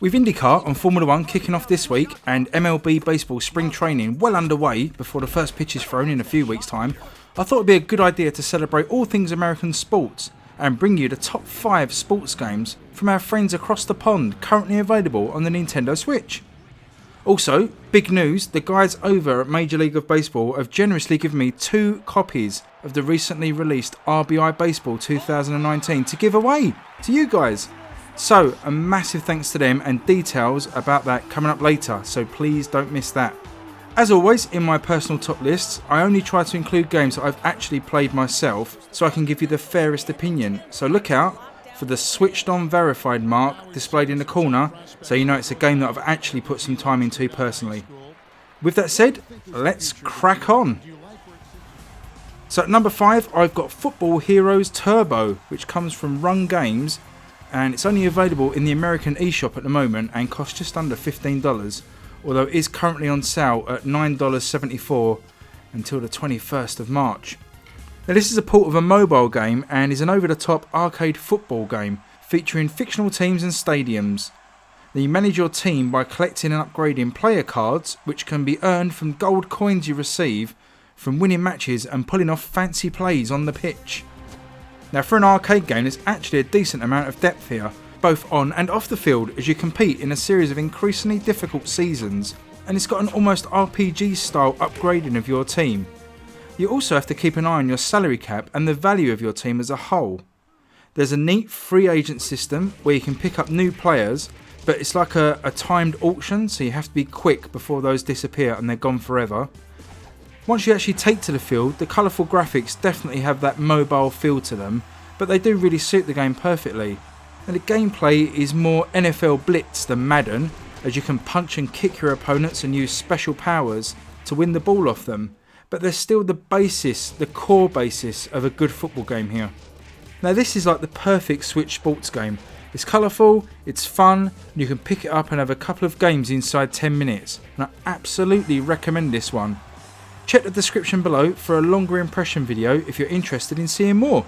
With IndyCar and Formula 1 kicking off this week and MLB Baseball spring training well underway before the first pitch is thrown in a few weeks' time, I thought it would be a good idea to celebrate all things American sports and bring you the top 5 sports games from our friends across the pond currently available on the Nintendo Switch. Also, big news, the guys over at Major League of Baseball have generously given me 2 copies of the recently released RBI Baseball 2019 to give away to you guys. So, a massive thanks to them, and details about that coming up later, so please don't miss that. As always, in my personal top lists, I only try to include games that I've actually played myself, so I can give you the fairest opinion. So look out for the switched on verified mark displayed in the corner, so you know it's a game that I've actually put some time into personally. With that said, let's crack on. So at number 5, I've got Football Heroes Turbo, which comes from Run Games, and it's only available in the American eShop at the moment and costs just under $15, although it is currently on sale at $9.74 until the 21st of March. Now this is a port of a mobile game and is an over-the-top arcade football game featuring fictional teams and stadiums. Now you manage your team by collecting and upgrading player cards, which can be earned from gold coins you receive from winning matches and pulling off fancy plays on the pitch. Now for an arcade game, there's actually a decent amount of depth here, both on and off the field, as you compete in a series of increasingly difficult seasons, and it's got an almost RPG style upgrading of your team. You also have to keep an eye on your salary cap and the value of your team as a whole. There's a neat free agent system where you can pick up new players, but it's like a timed auction, so you have to be quick before those disappear and they're gone forever. Once you actually take to the field, the colourful graphics definitely have that mobile feel to them, but they do really suit the game perfectly. And the gameplay is more NFL Blitz than Madden, as you can punch and kick your opponents and use special powers to win the ball off them. But there's still the basis, the core basis of a good football game here. Now this is like the perfect Switch sports game. It's colourful, it's fun, and you can pick it up and have a couple of games inside 10 minutes. And I absolutely recommend this one. Check the description below for a longer impression video if you're interested in seeing more.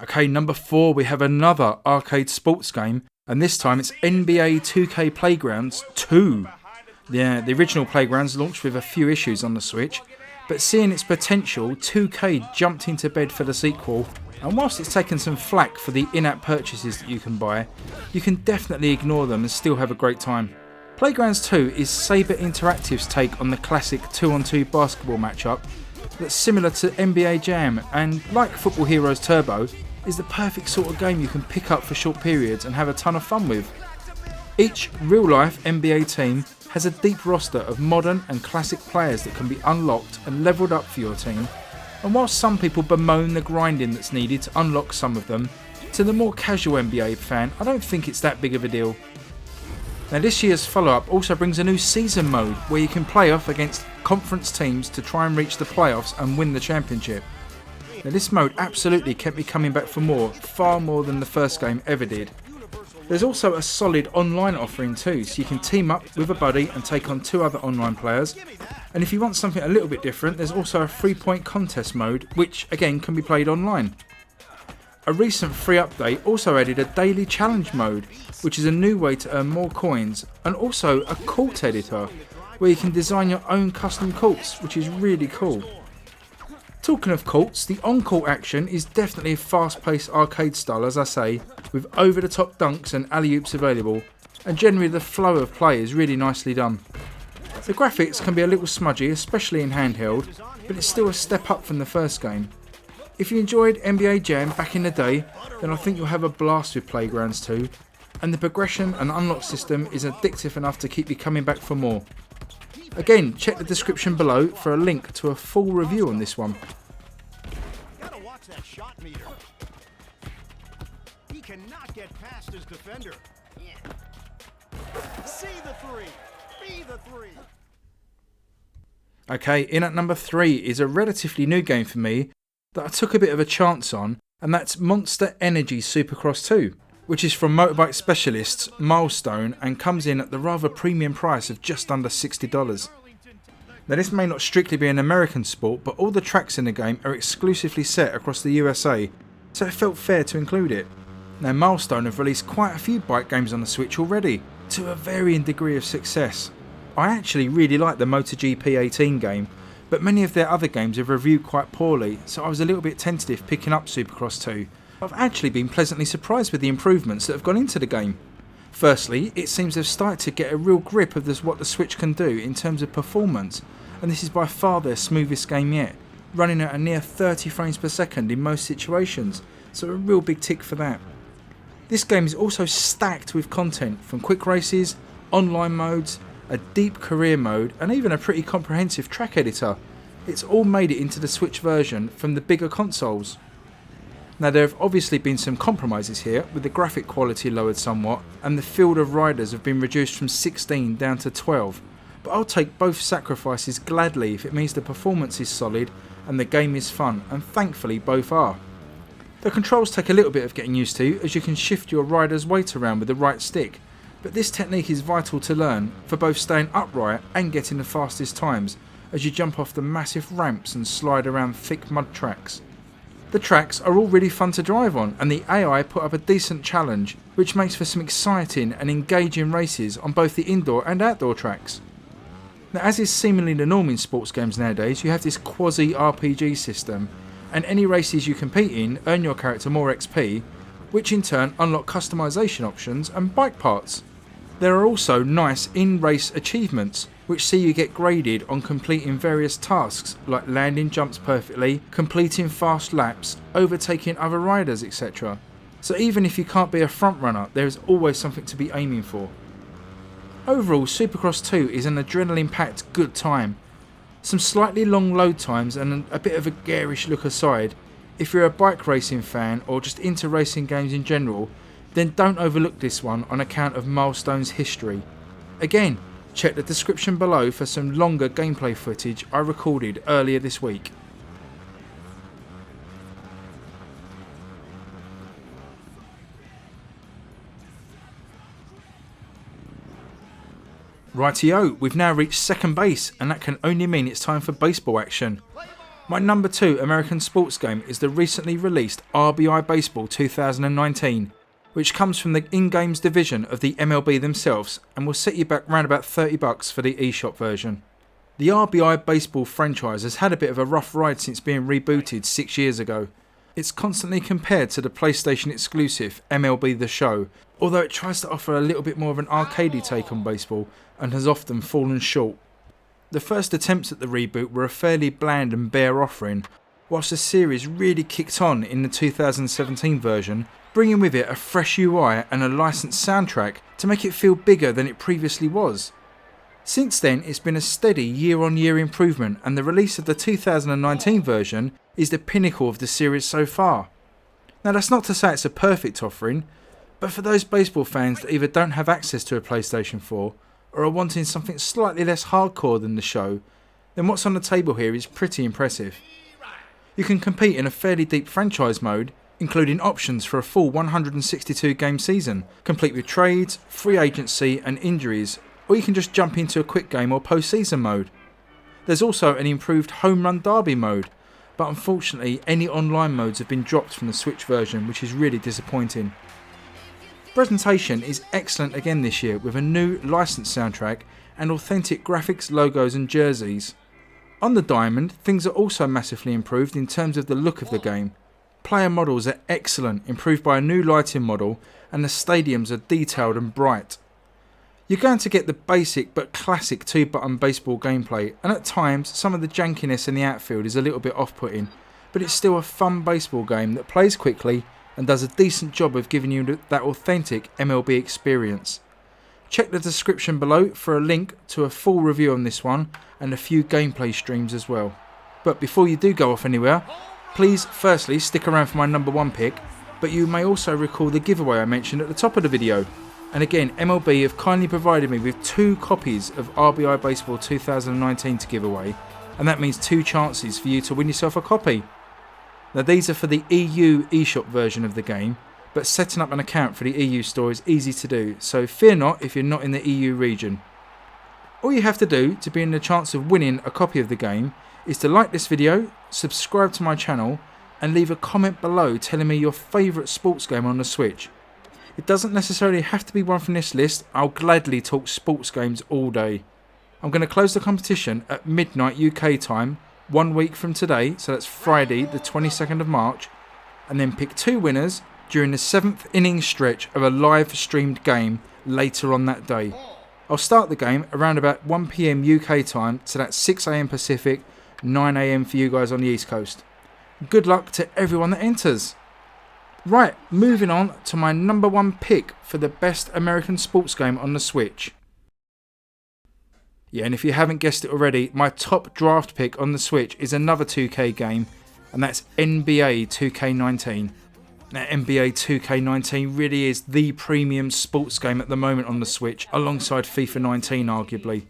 Okay, number 4, we have another arcade sports game, and this time it's NBA 2K Playgrounds 2. Yeah, the original Playgrounds launched with a few issues on the Switch, but seeing its potential, 2K jumped into bed for the sequel, and whilst it's taken some flack for the in-app purchases that you can buy, you can definitely ignore them and still have a great time. Playgrounds 2 is Saber Interactive's take on the classic 2-on-2 basketball matchup that's similar to NBA Jam, and like Football Heroes Turbo, is the perfect sort of game you can pick up for short periods and have a ton of fun with. Each real-life NBA team has a deep roster of modern and classic players that can be unlocked and levelled up for your team, and whilst some people bemoan the grinding that's needed to unlock some of them, to the more casual NBA fan, I don't think it's that big of a deal. Now this year's follow-up also brings a new season mode where you can play off against conference teams to try and reach the playoffs and win the championship. Now this mode absolutely kept me coming back for more, far more than the first game ever did. There's also a solid online offering too, so you can team up with a buddy and take on 2 other online players. And if you want something a little bit different, there's also a 3-point contest mode, which again can be played online. A recent free update also added a daily challenge mode, which is a new way to earn more coins, and also a court editor, where you can design your own custom courts, which is really cool. Talking of courts, the on-court action is definitely a fast-paced arcade style, as I say, with over-the-top dunks and alley-oops available, and generally the flow of play is really nicely done. The graphics can be a little smudgy, especially in handheld, but it's still a step up from the first game. If you enjoyed NBA Jam back in the day, then I think you'll have a blast with Playgrounds 2, and the progression and unlock system is addictive enough to keep you coming back for more. Again, check the description below for a link to a full review on this one. Gotta watch that shot meter. He cannot get past his defender. See the 3. Be the 3. Okay, in at number 3 is a relatively new game for me that I took a bit of a chance on, and that's Monster Energy Supercross 2, which is from motorbike specialists Milestone and comes in at the rather premium price of just under $60. Now this may not strictly be an American sport, but all the tracks in the game are exclusively set across the USA, so it felt fair to include it. Now Milestone have released quite a few bike games on the Switch already, to a varying degree of success. I actually really like the MotoGP 18 game, but many of their other games have reviewed quite poorly, so I was a little bit tentative picking up Supercross 2. I've actually been pleasantly surprised with the improvements that have gone into the game. Firstly, it seems they've started to get a real grip of what the Switch can do in terms of performance, and this is by far their smoothest game yet, running at a near 30 frames per second in most situations, so a real big tick for that. This game is also stacked with content from quick races, online modes, a deep career mode, and even a pretty comprehensive track editor. It's all made it into the Switch version from the bigger consoles. Now there have obviously been some compromises here, with the graphic quality lowered somewhat, and the field of riders have been reduced from 16 down to 12, but I'll take both sacrifices gladly if it means the performance is solid and the game is fun, and thankfully both are. The controls take a little bit of getting used to, as you can shift your rider's weight around with the right stick, but this technique is vital to learn for both staying upright and getting the fastest times as you jump off the massive ramps and slide around thick mud tracks. The tracks are all really fun to drive on, and the AI put up a decent challenge, which makes for some exciting and engaging races on both the indoor and outdoor tracks. Now, as is seemingly the norm in sports games nowadays, you have this quasi-RPG system, and any races you compete in earn your character more XP, which in turn unlock customization options and bike parts. There are also nice in-race achievements, which see you get graded on completing various tasks like landing jumps perfectly, completing fast laps, overtaking other riders, etc. So even if you can't be a front runner, there is always something to be aiming for. Overall, Supercross 2 is an adrenaline-packed good time. Some slightly long load times and a bit of a garish look aside, if you're a bike racing fan or just into racing games in general, then don't overlook this one on account of Milestone's history. Again, check the description below for some longer gameplay footage I recorded earlier this week. Rightio, we've now reached second base, and that can only mean it's time for baseball action. My number 2 American sports game is the recently released RBI Baseball 2019, which comes from the in-games division of the MLB themselves and will set you back round about $30 for the eShop version. The RBI Baseball franchise has had a bit of a rough ride since being rebooted 6 years ago. It's constantly compared to the PlayStation exclusive MLB The Show, although it tries to offer a little bit more of an arcadey take on baseball and has often fallen short. The first attempts at the reboot were a fairly bland and bare offering, whilst the series really kicked on in the 2017 version, bringing with it a fresh UI and a licensed soundtrack to make it feel bigger than it previously was. Since then, it's been a steady year-on-year improvement, and the release of the 2019 version is the pinnacle of the series so far. Now that's not to say it's a perfect offering, but for those baseball fans that either don't have access to a PlayStation 4 or are wanting something slightly less hardcore than the show, then what's on the table here is pretty impressive. You can compete in a fairly deep franchise mode, including options for a full 162 game season, complete with trades, free agency and injuries, or you can just jump into a quick game or post-season mode. There's also an improved home run derby mode, but unfortunately any online modes have been dropped from the Switch version, which is really disappointing. Presentation is excellent again this year, with a new licensed soundtrack and authentic graphics, logos and jerseys. On the Diamond, things are also massively improved in terms of the look of the game. Player models are excellent, improved by a new lighting model, and the stadiums are detailed and bright. You're going to get the basic but classic 2-button baseball gameplay, and at times some of the jankiness in the outfield is a little bit off-putting, but it's still a fun baseball game that plays quickly and does a decent job of giving you that authentic MLB experience. Check the description below for a link to a full review on this one and a few gameplay streams as well. But before you do go off anywhere, please firstly stick around for my number 1 pick, but you may also recall the giveaway I mentioned at the top of the video. And again, MLB have kindly provided me with 2 copies of RBI Baseball 2019 to give away, and that means 2 chances for you to win yourself a copy. Now these are for the EU eShop version of the game, but setting up an account for the EU store is easy to do, so fear not if you're not in the EU region. All you have to do to be in the chance of winning a copy of the game is to like this video, subscribe to my channel, and leave a comment below telling me your favourite sports game on the Switch. It doesn't necessarily have to be one from this list. I'll gladly talk sports games all day. I'm going to close the competition at midnight UK time 1 week from today, so that's Friday the 22nd of March, and then pick 2 winners during the 7th inning stretch of a live streamed game later on that day. I'll start the game around about 1 PM UK time, so that's 6 AM Pacific, 9 AM for you guys on the East Coast. Good luck to everyone that enters. Right, moving on to my number 1 pick for the best American sports game on the Switch. Yeah, and if you haven't guessed it already, my top draft pick on the Switch is another 2K game, and that's NBA 2K19. Now, NBA 2K19 really is the premium sports game at the moment on the Switch, alongside FIFA 19 arguably.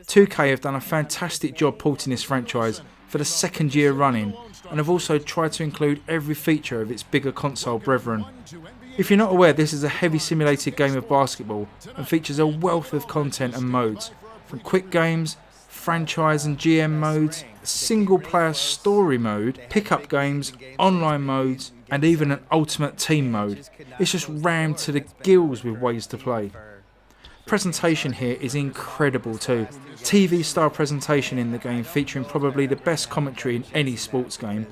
2K have done a fantastic job porting this franchise for the 2nd year running, and have also tried to include every feature of its bigger console brethren. If you're not aware, this is a heavy simulated game of basketball and features a wealth of content and modes, from quick games, franchise and GM modes, single player story mode, pickup games, online modes, and even an ultimate team mode. It's just rammed to the gills with ways to play. Presentation here is incredible too. TV style presentation in the game, featuring probably the best commentary in any sports game.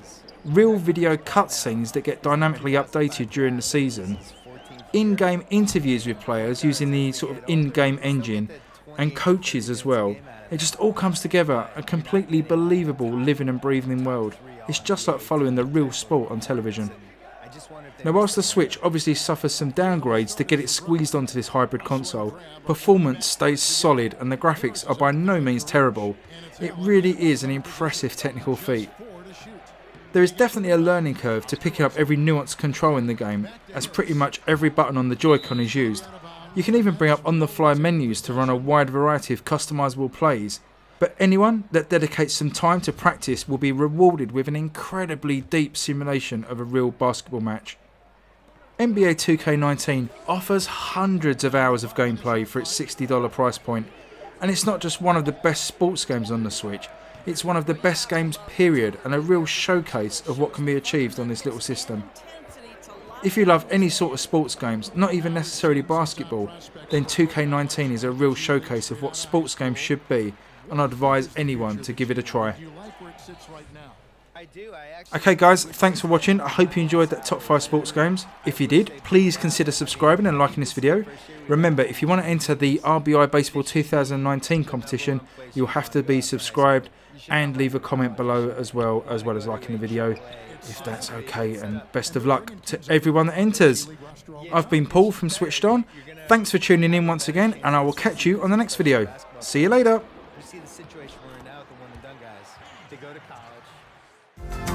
Real video cutscenes that get dynamically updated during the season. In-game interviews with players using the sort of in-game engine, and coaches as well. It just all comes together, a completely believable living and breathing world. It's just like following the real sport on television. Now, whilst the Switch obviously suffers some downgrades to get it squeezed onto this hybrid console, performance stays solid and the graphics are by no means terrible. It really is an impressive technical feat. There is definitely a learning curve to picking up every nuanced control in the game, as pretty much every button on the Joy-Con is used. You can even bring up on-the-fly menus to run a wide variety of customisable plays, but anyone that dedicates some time to practice will be rewarded with an incredibly deep simulation of a real basketball match. NBA 2K19 offers hundreds of hours of gameplay for its $60 price point, and it's not just one of the best sports games on the Switch, it's one of the best games period, and a real showcase of what can be achieved on this little system. If you love any sort of sports games, not even necessarily basketball, then 2K19 is a real showcase of what sports games should be, and I'd advise anyone to give it a try. Okay guys, thanks for watching. I hope you enjoyed that top 5 sports games. If you did, please consider subscribing and liking this video. Remember, if you want to enter the RBI Baseball 2019 competition, you'll have to be subscribed and leave a comment below as well as liking the video, if that's okay, and best of luck to everyone that enters. I've been Paul from Switched On. Thanks for tuning in once again, and I will catch you on the next video. See you later. You see the situation we're in now with the one and done guys. They go to college.